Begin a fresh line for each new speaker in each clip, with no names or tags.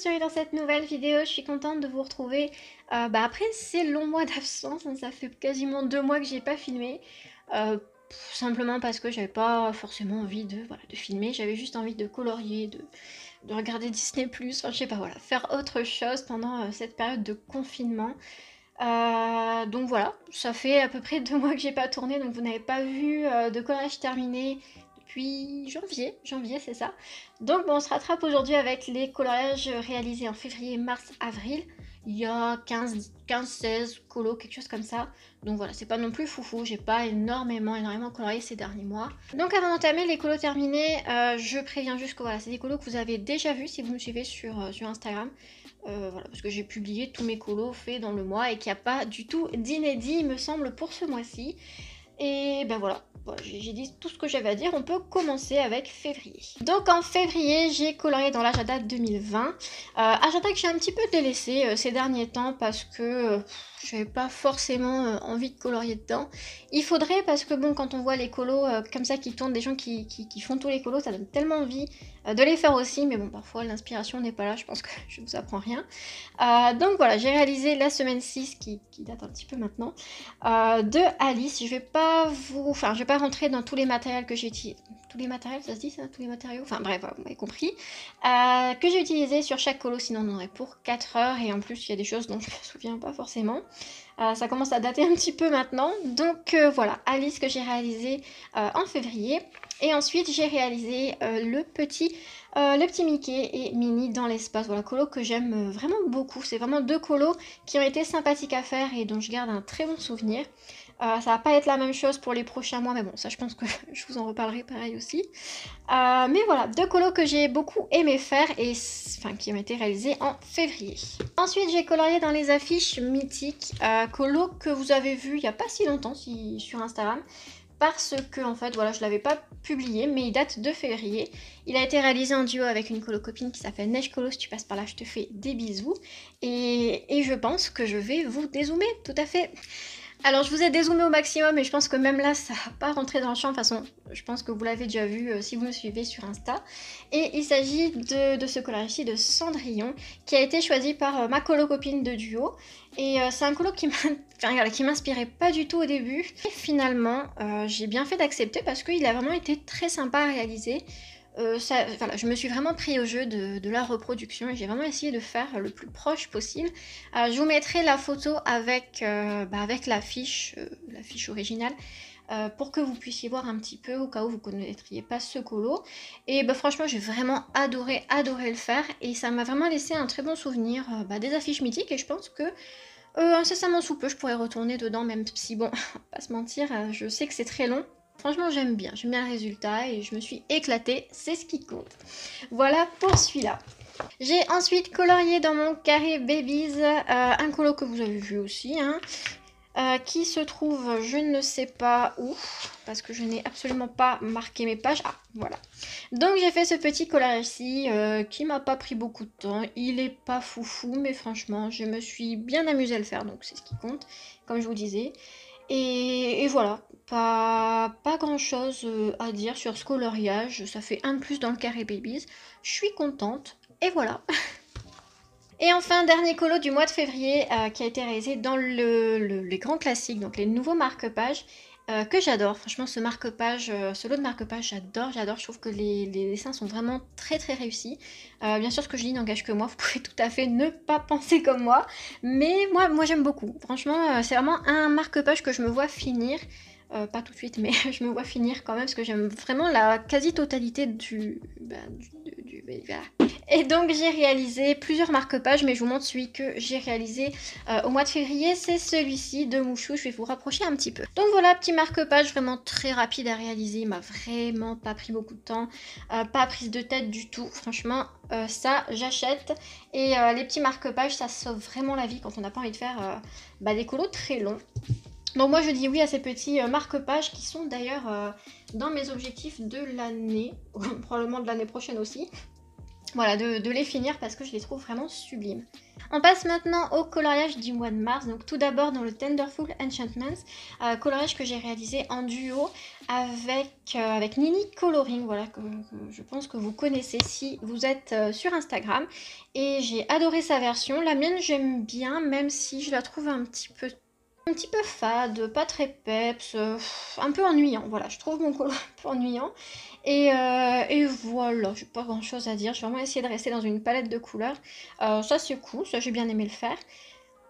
chérie, dans cette nouvelle vidéo, je suis contente de vous retrouver après ces longs mois d'absence, hein, ça fait quasiment 2 mois que j'ai pas filmé, simplement parce que j'avais pas forcément envie de filmer, j'avais juste envie de colorier, de regarder Disney+, enfin je sais pas, voilà, faire autre chose pendant cette période de confinement. Donc voilà, ça fait à peu près 2 mois que j'ai pas tourné, donc vous n'avez pas vu de coloriage terminé depuis janvier c'est ça. Donc bon, on se rattrape aujourd'hui avec les coloriages réalisés en février, mars, avril. Il y a 15-16 colos, quelque chose comme ça. Donc voilà, c'est pas non plus foufou, j'ai pas énormément colorié ces derniers mois. Donc avant d'entamer les colos terminés, je préviens juste que voilà, c'est des colos que vous avez déjà vus si vous me suivez sur Instagram. Voilà, parce que j'ai publié tous mes colos faits dans le mois et qu'il n'y a pas du tout d'inédit, il me semble, pour ce mois-ci. Et ben voilà, j'ai dit tout ce que j'avais à dire, on peut commencer avec février. Donc en février, j'ai colorié dans l'agenda 2020, agenda que j'ai un petit peu délaissé ces derniers temps parce que j'avais pas forcément envie de colorier dedans. Il faudrait, parce que bon, quand on voit les colos comme ça qui tournent, des gens qui font tous les colos, ça donne tellement envie de les faire aussi, mais bon, parfois l'inspiration n'est pas là, je pense que je ne vous apprends rien. Donc voilà, j'ai réalisé la semaine 6 qui date un petit peu maintenant, de Alice. Je vais pas rentrer dans tous les matériels que j'ai utilisés. Tous les matériels, ça se dit ça? Tous les matériaux? Enfin bref, vous m'avez compris. Que j'ai utilisé sur chaque colo, sinon on aurait pour 4 heures. Et en plus, il y a des choses dont je me souviens pas forcément. Ça commence à dater un petit peu maintenant. Donc voilà, Alice que j'ai réalisé en février. Et ensuite, j'ai réalisé le petit Mickey et Minnie dans l'espace. Voilà, colo que j'aime vraiment beaucoup. C'est vraiment 2 colos qui ont été sympathiques à faire et dont je garde un très bon souvenir. Ça va pas être la même chose pour les prochains mois, mais bon, ça je pense que je vous en reparlerai pareil aussi. Mais voilà, 2 colos que j'ai beaucoup aimé faire et qui ont été réalisés en février. Ensuite, j'ai colorié dans les affiches mythiques, colos que vous avez vu il y a pas si longtemps sur Instagram. Parce que en fait voilà, je l'avais pas publié, mais il date de février. Il a été réalisé en duo avec une colo-copine qui s'appelle Neige Colo. Si tu passes par là, je te fais des bisous. Et je pense que je vais vous dézoomer, tout à fait. Alors je vous ai dézoomé au maximum et je pense que même là ça va pas rentrer dans le champ. De toute façon, je pense que vous l'avez déjà vu si vous me suivez sur Insta. Et il s'agit de ce collage ici de Cendrillon qui a été choisi par ma colo-copine de duo. Et c'est un colo qui m'inspirait pas du tout au début. Et finalement, j'ai bien fait d'accepter parce qu'il a vraiment été très sympa à réaliser. Voilà, je me suis vraiment pris au jeu de la reproduction et j'ai vraiment essayé de faire le plus proche possible. Je vous mettrai la photo avec l'affiche originale pour que vous puissiez voir un petit peu au cas où vous ne connaîtriez pas ce colo. Et franchement, j'ai vraiment adoré le faire et ça m'a vraiment laissé un très bon souvenir des affiches mythiques et je pense que incessamment sous peu, je pourrais retourner dedans, même si bon, on va pas se mentir, je sais que c'est très long. Franchement, j'aime bien le résultat et je me suis éclatée, c'est ce qui compte. Voilà pour celui-là. J'ai ensuite colorié dans mon carré Babies un colo que vous avez vu aussi, hein, qui se trouve je ne sais pas où, parce que je n'ai absolument pas marqué mes pages. Ah, voilà. Donc j'ai fait ce petit collage-ci qui m'a pas pris beaucoup de temps. Il est pas foufou, mais franchement, je me suis bien amusée à le faire, donc c'est ce qui compte, comme je vous disais. Et voilà, pas grand chose à dire sur ce coloriage, ça fait un de plus dans le carré Babies, je suis contente, et voilà. Et enfin, dernier colo du mois de février qui a été réalisé dans les grands classiques, donc les nouveaux marque-pages, que j'adore. Franchement, ce lot de marque-pages, j'adore. Je trouve que les dessins sont vraiment très réussis. Bien sûr, ce que je dis n'engage que moi, vous pouvez tout à fait ne pas penser comme moi. Mais moi j'aime beaucoup. Franchement, c'est vraiment un marque-page que je me vois finir. Pas tout de suite, mais je me vois finir quand même parce que j'aime vraiment la quasi-totalité voilà. Et donc j'ai réalisé plusieurs marque-pages, mais je vous montre celui que j'ai réalisé au mois de février, c'est celui-ci de Mouchou. Je vais vous rapprocher un petit peu. Donc voilà, petit marque-page vraiment très rapide à réaliser, il m'a vraiment pas pris beaucoup de temps, pas prise de tête du tout, franchement ça j'achète. Et les petits marque-pages, ça sauve vraiment la vie quand on n'a pas envie de faire des colos très longs. Donc moi je dis oui à ces petits marque-pages qui sont d'ailleurs dans mes objectifs de l'année, probablement de l'année prochaine aussi. Voilà, de les finir parce que je les trouve vraiment sublimes. On passe maintenant au coloriage du mois de mars. Donc tout d'abord dans le Tenderful Enchantments, coloriage que j'ai réalisé en duo avec Nini Coloring, voilà, que je pense que vous connaissez si vous êtes sur Instagram. Et j'ai adoré sa version. La mienne j'aime bien, même si je la trouve un petit peu fade, pas très peps, un peu ennuyant. Voilà, je trouve mon colo un peu ennuyant. Et voilà, j'ai pas grand chose à dire. J'ai vraiment essayé de rester dans une palette de couleurs. Ça c'est cool, ça j'ai bien aimé le faire.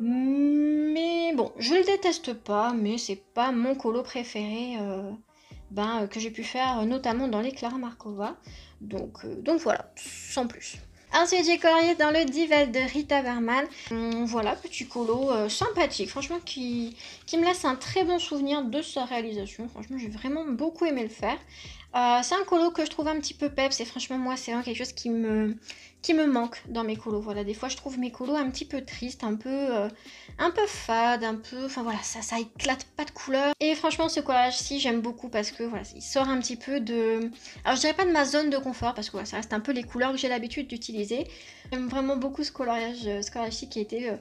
Mais bon, je le déteste pas, mais c'est pas mon colo préféré que j'ai pu faire notamment dans les Clara Markova. Donc voilà, sans plus. Ensuite, j'ai colorié dans le Divel de Rita Berman. Voilà, petit colo sympathique, franchement, qui me laisse un très bon souvenir de sa réalisation. Franchement, j'ai vraiment beaucoup aimé le faire. C'est un colo que je trouve un petit peu peps et franchement, moi, c'est vraiment quelque chose qui me manque dans mes colos. Voilà, des fois, je trouve mes colos un petit peu tristes, un peu fades, enfin voilà, ça éclate pas de couleurs. Et franchement, ce coloriage-ci, j'aime beaucoup parce que voilà, il sort un petit peu de... Alors, je dirais pas de ma zone de confort parce que voilà, ça reste un peu les couleurs que j'ai l'habitude d'utiliser. J'aime vraiment beaucoup ce coloriage-ci qui était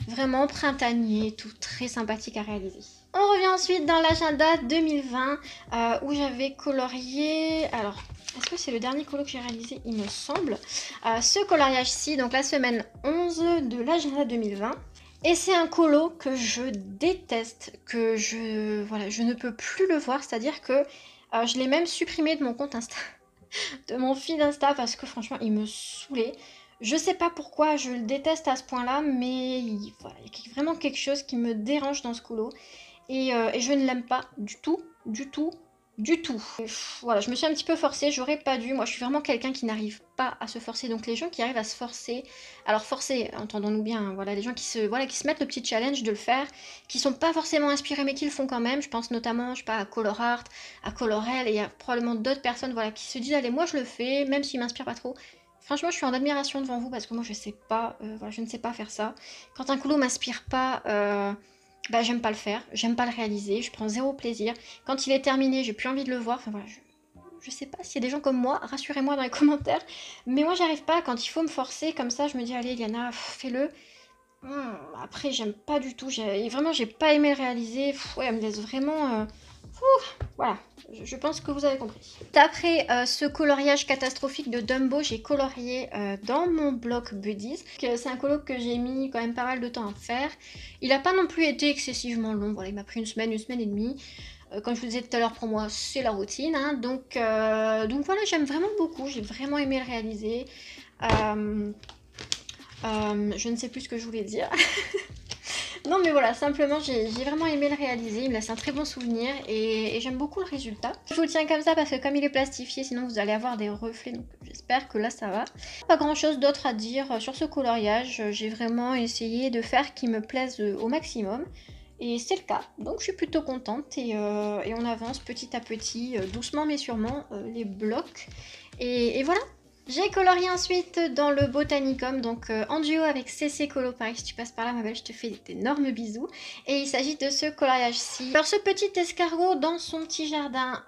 vraiment printanier, tout très sympathique à réaliser. On revient ensuite dans l'agenda 2020 où j'avais colorié... Alors, est-ce que c'est le dernier colo que j'ai réalisé? Il me semble. Ce coloriage-ci, donc la semaine 11 de l'agenda 2020. Et c'est un colo que je déteste, que je ne peux plus le voir. C'est-à-dire que je l'ai même supprimé de mon compte Insta, de mon feed Insta, parce que franchement, il me saoulait. Je sais pas pourquoi je le déteste à ce point-là, mais voilà, il y a vraiment quelque chose qui me dérange dans ce colo. Et je ne l'aime pas du tout, du tout, du tout. Voilà, je me suis un petit peu forcée, j'aurais pas dû. Moi, je suis vraiment quelqu'un qui n'arrive pas à se forcer. Donc les gens qui arrivent à se forcer, alors forcer, entendons-nous bien, hein, voilà, les gens qui se mettent le petit challenge de le faire, qui sont pas forcément inspirés mais qui le font quand même. Je pense notamment, je sais pas, à Color Art, à Colorel, et il y a probablement d'autres personnes, voilà, qui se disent allez, moi je le fais, même s'il m'inspire pas trop. Franchement, je suis en admiration devant vous parce que moi je sais pas, voilà, je ne sais pas faire ça. Quand un colo m'inspire pas, j'aime pas le faire, j'aime pas le réaliser, je prends zéro plaisir. Quand il est terminé, j'ai plus envie de le voir. Enfin voilà, je sais pas s'il y a des gens comme moi, rassurez-moi dans les commentaires. Mais moi j'arrive pas, quand il faut me forcer comme ça, je me dis allez Liana, fais-le. Après j'aime pas du tout, vraiment j'ai pas aimé le réaliser. Ouais, elle me laisse vraiment... voilà, je pense que vous avez compris. D'après ce coloriage catastrophique de Dumbo, j'ai colorié dans mon bloc Buddies. C'est un colo que j'ai mis quand même pas mal de temps à faire. Il n'a pas non plus été excessivement long, voilà, il m'a pris une semaine et demie. Comme je vous disais tout à l'heure, pour moi, c'est la routine. Hein. Donc voilà, j'aime vraiment beaucoup, j'ai vraiment aimé le réaliser. Je ne sais plus ce que je voulais dire. Non mais voilà, simplement j'ai vraiment aimé le réaliser, il me laisse un très bon souvenir et j'aime beaucoup le résultat. Je vous le tiens comme ça parce que comme il est plastifié, sinon vous allez avoir des reflets, donc j'espère que là ça va. Pas grand chose d'autre à dire sur ce coloriage, j'ai vraiment essayé de faire qu'il me plaise au maximum. Et c'est le cas, donc je suis plutôt contente et on avance petit à petit, doucement mais sûrement, les blocs. Et voilà. J'ai colorié ensuite dans le Botanicum, donc en duo avec CC Colo Paris. Si tu passes par là, ma belle, je te fais d'énormes bisous. Et il s'agit de ce coloriage-ci. Alors ce petit escargot dans son petit jardin,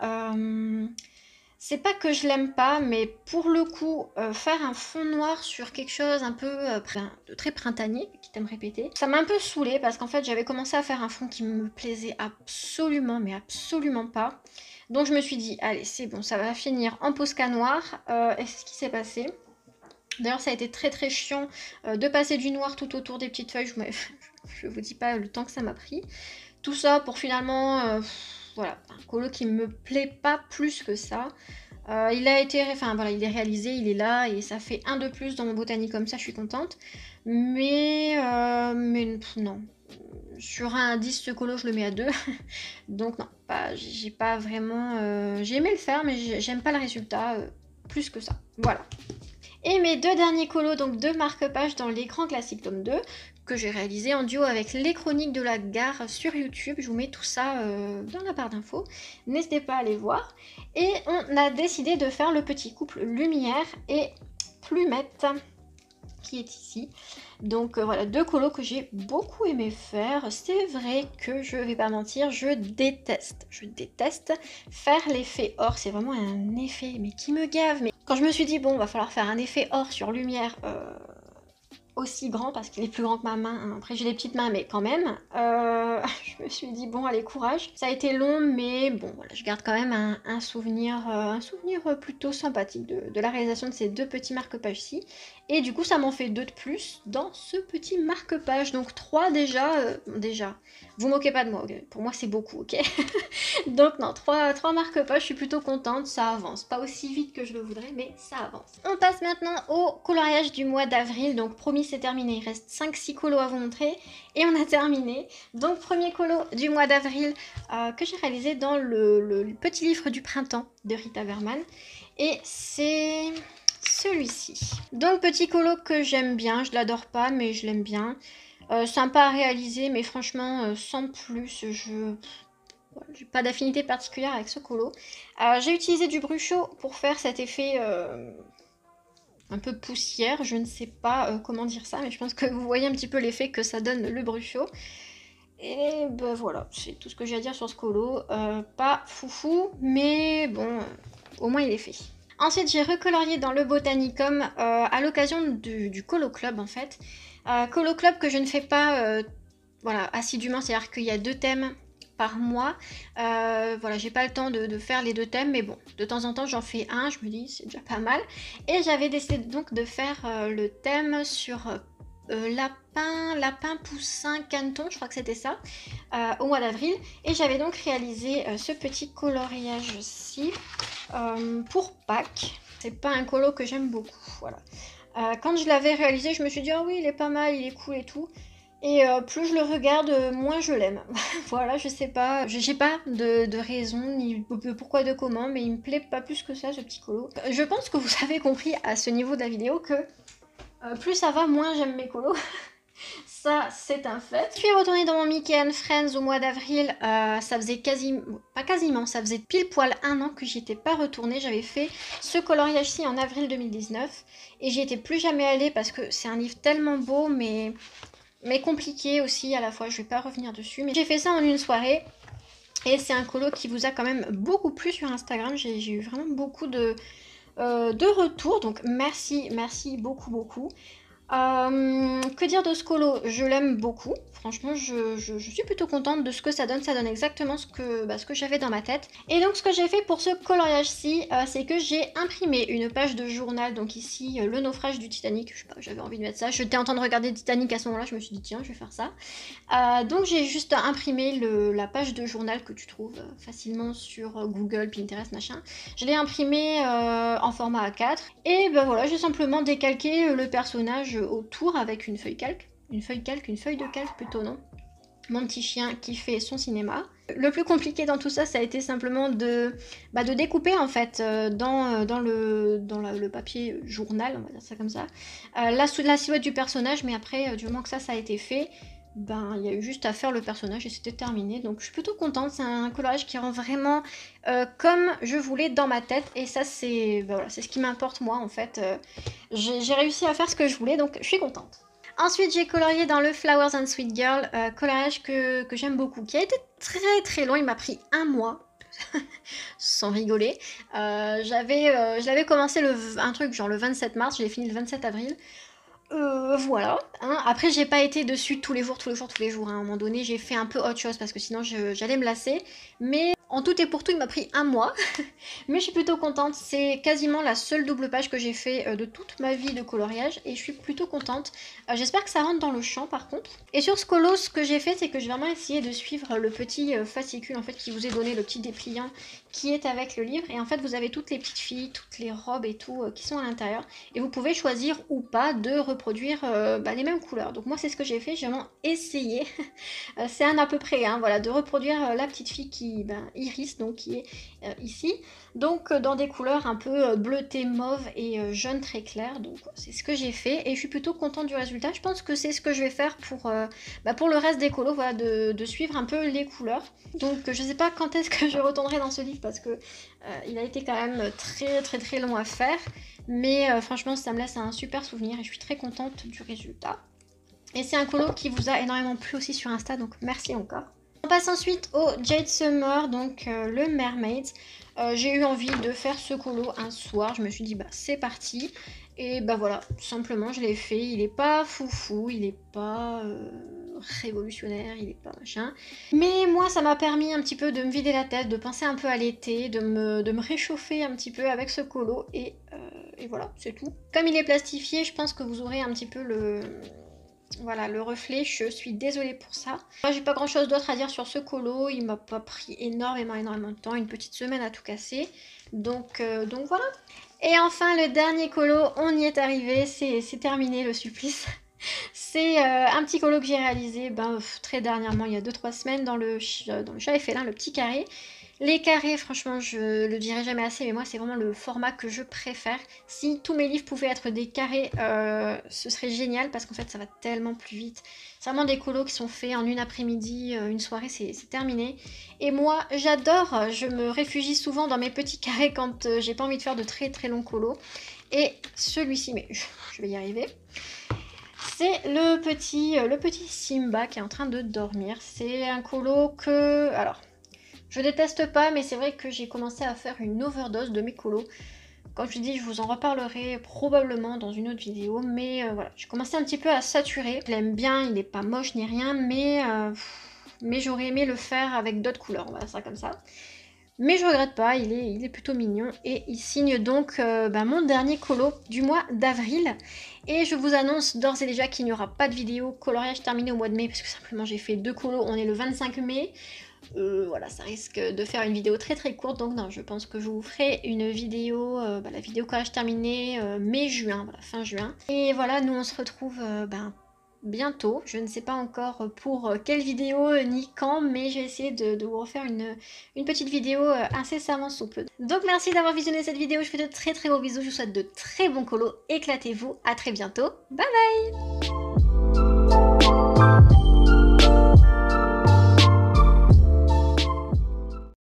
c'est pas que je l'aime pas, mais pour le coup, faire un fond noir sur quelque chose un peu de très printanier, qui t'aime répéter, ça m'a un peu saoulée parce qu'en fait j'avais commencé à faire un fond qui me plaisait absolument, mais absolument pas. Donc je me suis dit, allez c'est bon, ça va finir en Posca noir, et c'est ce qui s'est passé. D'ailleurs ça a été très très chiant de passer du noir tout autour des petites feuilles, je vous dis pas le temps que ça m'a pris. Tout ça pour finalement, voilà, un colo qui me plaît pas plus que ça. Il a été, enfin voilà, il est réalisé, il est là et ça fait un de plus dans mon botanique comme ça, je suis contente. Mais non. Sur un 10, ce colo, je le mets à 2. Donc non, j'ai pas vraiment... j'ai aimé le faire, mais j'aime pas le résultat plus que ça. Voilà. Et mes deux derniers colos, donc deux marque-pages dans les grands classiques tome 2, que j'ai réalisé en duo avec les chroniques de la gare sur YouTube. Je vous mets tout ça dans la barre d'infos. N'hésitez pas à aller voir. Et on a décidé de faire le petit couple Lumière et Plumette, qui est ici. Donc voilà, deux colos que j'ai beaucoup aimé faire. C'est vrai que je vais pas mentir, je déteste faire l'effet or. C'est vraiment un effet mais qui me gave. Mais quand je me suis dit bon, va falloir faire un effet or sur lumière, aussi grand parce qu'il est plus grand que ma main, hein. Après j'ai des petites mains mais quand même, je me suis dit bon allez courage. Ça a été long mais bon voilà, je garde quand même un souvenir plutôt sympathique de la réalisation de ces deux petits marque-pages-ci. Et du coup ça m'en fait deux de plus dans ce petit marque-page, donc trois déjà, déjà. Vous moquez pas de moi, ok, pour moi c'est beaucoup, ok. Donc non, trois marque-pages, je suis plutôt contente, ça avance. Pas aussi vite que je le voudrais, mais ça avance. On passe maintenant au coloriage du mois d'avril. Donc promis, c'est terminé. Il reste 5-6 colos à vous montrer. Et on a terminé. Donc premier colo du mois d'avril que j'ai réalisé dans le petit livre du printemps de Rita Berman. Et c'est celui-ci. Donc petit colo que j'aime bien. Je l'adore pas, mais je l'aime bien. Sympa à réaliser, mais franchement, sans plus, j'ai pas d'affinité particulière avec ce colo. J'ai utilisé du Bruchot pour faire cet effet un peu poussière. Je ne sais pas comment dire ça, mais je pense que vous voyez un petit peu l'effet que ça donne le Bruchot. Et ben voilà, c'est tout ce que j'ai à dire sur ce colo. Pas foufou, mais bon, au moins il est fait. Ensuite, j'ai recolorié dans le Botanicum à l'occasion du Colo Club en fait. Colo Club que je ne fais pas voilà, assidûment, c'est-à-dire qu'il y a 2 thèmes par mois. Voilà, j'ai pas le temps de faire les 2 thèmes, mais bon, de temps en temps j'en fais un, je me dis c'est déjà pas mal. Et j'avais décidé donc de faire le thème sur lapin, poussin, caneton, je crois que c'était ça, au mois d'avril. Et j'avais donc réalisé ce petit coloriage-ci pour Pâques. C'est pas un colo que j'aime beaucoup, voilà. Quand je l'avais réalisé, je me suis dit, ah oui, il est pas mal, il est cool et tout. Et plus je le regarde, moins je l'aime. Voilà, je sais pas, j'ai pas de raison, ni de pourquoi, de comment, mais il me plaît pas plus que ça, ce petit colo. Je pense que vous avez compris à ce niveau de la vidéo que plus ça va, moins j'aime mes colos. Ça, c'est un fait. Je suis retournée dans mon Mickey and Friends au mois d'avril. Ça faisait pas quasiment, ça faisait pile poil 1 an que j'y étais pas retournée. J'avais fait ce coloriage-ci en avril 2019. Et j'y étais plus jamais allée parce que c'est un livre tellement beau, mais compliqué aussi à la fois. Je vais pas revenir dessus. Mais j'ai fait ça en une soirée. Et c'est un colo qui vous a quand même beaucoup plu sur Instagram. J'ai eu vraiment beaucoup de retours. Donc merci beaucoup. Que dire de ce colo? Je l'aime beaucoup. Franchement, je suis plutôt contente de ce que ça donne. Ça donne exactement ce que j'avais dans ma tête. Et donc, ce que j'ai fait pour ce coloriage-ci, c'est que j'ai imprimé une page de journal. Donc ici, le naufrage du Titanic. Je sais pas, j'avais envie de mettre ça. J'étais en train de regarder Titanic à ce moment-là. Je me suis dit, tiens, je vais faire ça. Donc, j'ai juste imprimé la page de journal que tu trouves facilement sur Google, Pinterest, machin. Je l'ai imprimé en format A4. Et ben voilà, j'ai simplement décalqué le personnage autour avec une feuille de calque plutôt, non? Mon petit chien qui fait son cinéma. Le plus compliqué dans tout ça, ça a été simplement de découper en fait dans le papier journal, on va dire ça comme ça, la silhouette du personnage, mais après, du moment que ça a été fait, ben il y a eu juste à faire le personnage et c'était terminé. Donc je suis plutôt contente, c'est un coloriage qui rend vraiment comme je voulais dans ma tête, et ça c'est voilà, c'est ce qui m'importe moi en fait. J'ai réussi à faire ce que je voulais, donc je suis contente. Ensuite, j'ai colorié dans le Flowers and Sweet Girl, coloriage que j'aime beaucoup, qui a été très long, il m'a pris 1 mois, sans rigoler. Je l'avais commencé un truc genre le 27 mars, je l'ai fini le 27 avril. Voilà, hein. Après j'ai pas été dessus tous les jours, hein. À un moment donné j'ai fait un peu autre chose parce que sinon j'allais me lasser. Mais en tout et pour tout il m'a pris 1 mois. Mais je suis plutôt contente, c'est quasiment la seule double page que j'ai fait de toute ma vie de coloriage. Et je suis plutôt contente, j'espère que ça rentre dans le champ par contre. Et sur ce colo, ce que j'ai fait c'est que j'ai vraiment essayé de suivre le petit fascicule en fait qui vous est donné, le petit dépliant qui est avec le livre. Et en fait vous avez toutes les petites filles, toutes les robes et tout qui sont à l'intérieur. Et vous pouvez choisir ou pas de reproduire les mêmes couleurs. Donc moi c'est ce que j'ai fait, j'ai vraiment essayé. C'est un à peu près, hein, voilà, de reproduire la petite fille qui, Iris, donc qui est ici. Donc dans des couleurs un peu bleuté, mauve et jaune très clair. Donc c'est ce que j'ai fait et je suis plutôt contente du résultat. Je pense que c'est ce que je vais faire pour le reste des colos, voilà, de suivre un peu les couleurs. Donc je sais pas quand est-ce que je retournerai dans ce livre parce que il a été quand même très long à faire. Mais franchement ça me laisse un super souvenir et je suis très contente du résultat. Et c'est un colo qui vous a énormément plu aussi sur Insta, donc merci encore. On passe ensuite au Jade Summer, donc le Mermaid. J'ai eu envie de faire ce colo un soir, je me suis dit c'est parti. Et bah voilà, tout simplement je l'ai fait. Il est pas foufou, il est pas révolutionnaire, il est pas machin. Mais moi ça m'a permis un petit peu de me vider la tête, de penser un peu à l'été, de me réchauffer un petit peu avec ce colo et voilà, c'est tout. Comme il est plastifié, je pense que vous aurez un petit peu le... Voilà, le reflet, je suis désolée pour ça. Moi, j'ai pas grand chose d'autre à dire sur ce colo, il m'a pas pris énormément de temps, une petite semaine à tout casser. Donc voilà. Et enfin, le dernier colo, on y est arrivé, c'est terminé le supplice. C'est un petit colo que j'ai réalisé très dernièrement, il y a 2-3 semaines, dans le chat félin, le petit carré. Les carrés, franchement, je le dirai jamais assez, mais moi, c'est vraiment le format que je préfère. Si tous mes livres pouvaient être des carrés, ce serait génial, parce qu'en fait, ça va tellement plus vite. C'est vraiment des colos qui sont faits en une après-midi, une soirée, c'est terminé. Et moi, j'adore, je me réfugie souvent dans mes petits carrés quand j'ai pas envie de faire de très très longs colos. Et celui-ci, mais je vais y arriver. C'est le petit Simba qui est en train de dormir. C'est un colo que... Alors, je déteste pas, mais c'est vrai que j'ai commencé à faire une overdose de mes colos. Comme je dis, je vous en reparlerai probablement dans une autre vidéo, mais voilà, j'ai commencé un petit peu à saturer. Je l'aime bien, il n'est pas moche ni rien, mais j'aurais aimé le faire avec d'autres couleurs, on va dire ça comme ça. Mais je regrette pas, il est plutôt mignon et il signe donc mon dernier colo du mois d'avril. Et je vous annonce d'ores et déjà qu'il n'y aura pas de vidéo coloriage terminé au mois de mai parce que simplement j'ai fait 2 colos, on est le 25 mai. Voilà, ça risque de faire une vidéo très très courte, donc non, je pense que je vous ferai une vidéo, la vidéo collage terminée mai-juin, voilà, fin juin. Et voilà, nous on se retrouve bientôt, je ne sais pas encore pour quelle vidéo ni quand, mais je vais essayer de vous refaire une petite vidéo incessamment sous peu. Donc merci d'avoir visionné cette vidéo, je vous fais de très très gros bisous, je vous souhaite de très bons colos, éclatez-vous, à très bientôt, bye bye.